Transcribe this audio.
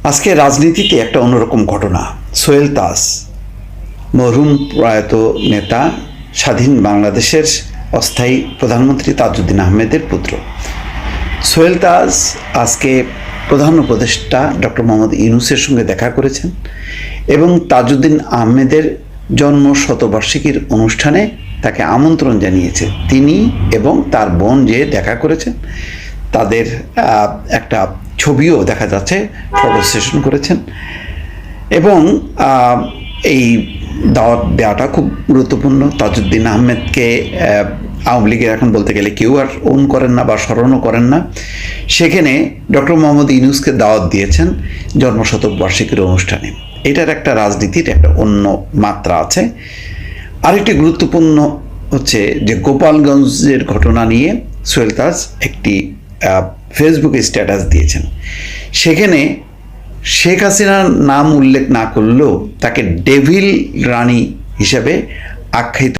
আজকে রাজনীতিতে একটা অন্যরকম ঘটনা। সোহেল তাজ, মরহুম প্রয়াত নেতা, স্বাধীন বাংলাদেশের অস্থায়ী প্রধানমন্ত্রী তাজউদ্দিন আহমেদের পুত্র সোহেল তাজ আজকে প্রধান উপদেষ্টা ডক্টর মোহাম্মদ ইউনূসের সঙ্গে দেখা করেছেন এবং তাজউদ্দিন আহমেদের জন্ম শতবার্ষিকীর অনুষ্ঠানে তাকে আমন্ত্রণ জানিয়েছে। তিনি এবং তার বোন যে দেখা করেছেন, তাদের একটা ছবিও দেখা যাচ্ছে, ফটো সেশন করেছেন এবং এই দাওয়াত দেওয়াটা খুব গুরুত্বপূর্ণ। তাজউদ্দিন আহমেদকে আওয়ামী লীগের এখন বলতে গেলে কেউ আর ওন করেন না বা স্মরণও করেন না। সেখানে ডক্টর মোহাম্মদ ইউনূসকে দাওয়াত দিয়েছেন জন্মশতবার্ষিকীর অনুষ্ঠানে। এটার একটা রাজনীতির একটা অন্য মাত্রা আছে। আরেকটি গুরুত্বপূর্ণ হচ্ছে যে গোপালগঞ্জের ঘটনা নিয়ে সোহেল তাজ একটি ফেসবুকে স্ট্যাটাস দিয়েছেন। সেখানে শেখ হাসিনার নাম উল্লেখ না করলেও তাকে ডেভিল রানী হিসেবে আখ্যায়িত